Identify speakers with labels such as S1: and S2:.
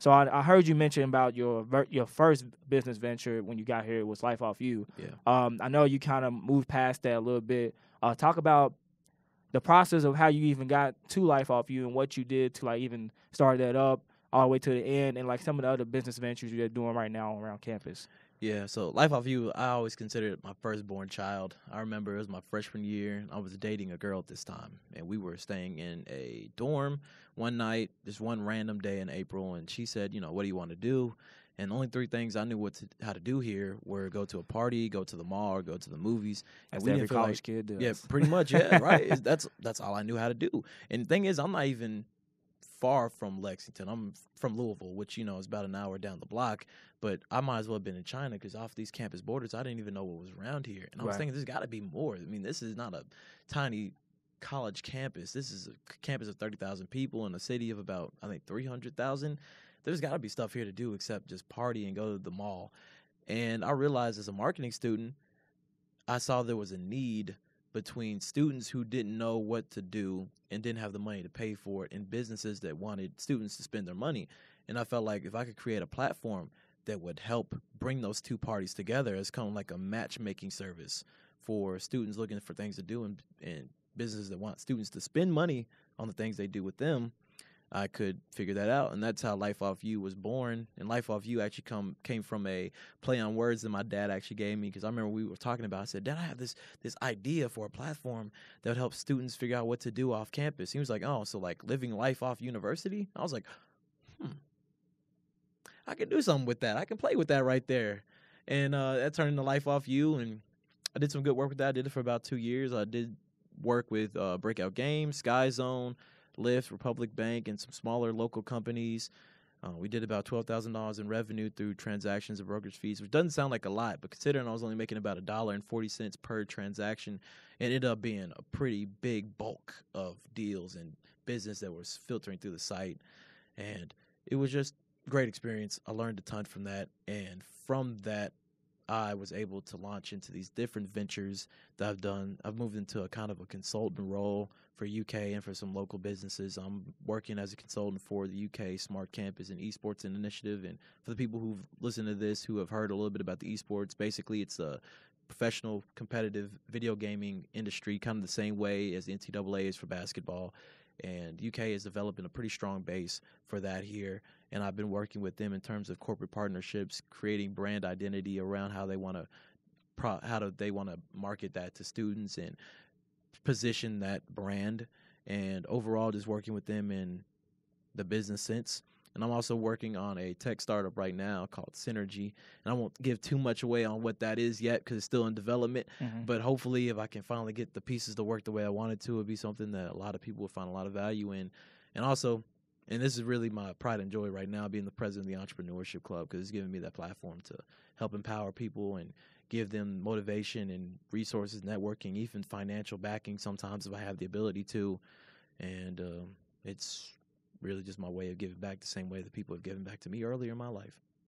S1: So I heard you mention about your first business venture when you got here was LifeOffU.
S2: Yeah.
S1: I know you kind of moved past that a little bit. Talk about the process of how you even got to LifeOffU and what you did to like even start that up all the way to the end, and like some of the other business ventures you're doing right now around campus.
S2: Yeah, so LifeOffU, I always considered it my firstborn child. I remember it was my freshman year. I was dating a girl at this time, and we were staying in a dorm one night, just one random day in April, and she said, what do you want to do? And only three things I knew how to do here were go to a party, go to the mall, or go to the movies. And
S1: As
S2: we
S1: every
S2: didn't feel
S1: college
S2: like,
S1: kid does.
S2: yeah, pretty much, yeah, right. That's all I knew how to do. And the thing is, I'm not even far from Lexington. I'm from Louisville, which, is about an hour down the block. But I might as well have been in China because off these campus borders, I didn't even know what was around here. And I was thinking, there's got to be more. I mean, this is not a tiny college campus. This is a campus of 30,000 people in a city of about, I think, 300,000. There's got to be stuff here to do except just party and go to the mall. And I realized as a marketing student, I saw there was a need between students who didn't know what to do and didn't have the money to pay for it and businesses that wanted students to spend their money. And I felt like if I could create a platform that would help bring those two parties together as kind of like a matchmaking service for students looking for things to do and businesses that want students to spend money on the things they do with them, I could figure that out. And that's how LifeOffU was born. And LifeOffU actually came from a play on words that my dad actually gave me, because I remember we were talking about, I said, Dad, I have this idea for a platform that would help students figure out what to do off campus. He was like, oh, so like living life off university? I was like, I can do something with that. I can play with that right there. And that turned into LifeOffU, and I did some good work with that. I did it for about 2 years. I did work with Breakout Games, Sky Zone, Lyft, Republic Bank, and some smaller local companies. We did about $12,000 in revenue through transactions and brokerage fees, which doesn't sound like a lot, but considering I was only making about $1.40 per transaction, it ended up being a pretty big bulk of deals and business that was filtering through the site. And it was just great experience. I learned a ton from that, and from that, I was able to launch into these different ventures that I've done. I've moved into a kind of a consultant role for UK and for some local businesses. I'm working as a consultant for the UK Smart Campus and Esports Initiative. And for the people who've listened to this who have heard a little bit about the esports, basically it's a professional competitive video gaming industry, kind of the same way as the NCAA is for basketball. And UK is developing a pretty strong base for that here. And I've been working with them in terms of corporate partnerships, creating brand identity around how they want to market that to students and position that brand. And overall, just working with them in the business sense. And I'm also working on a tech startup right now called Synergy. And I won't give too much away on what that is yet because it's still in development. Mm-hmm. But hopefully, if I can finally get the pieces to work the way I want it to, it'll be something that a lot of people will find a lot of value in. And also, and this is really my pride and joy right now, being the president of the Entrepreneurship Club, because it's giving me that platform to help empower people and give them motivation and resources, networking, even financial backing sometimes if I have the ability to. And it's really just my way of giving back the same way that people have given back to me earlier in my life.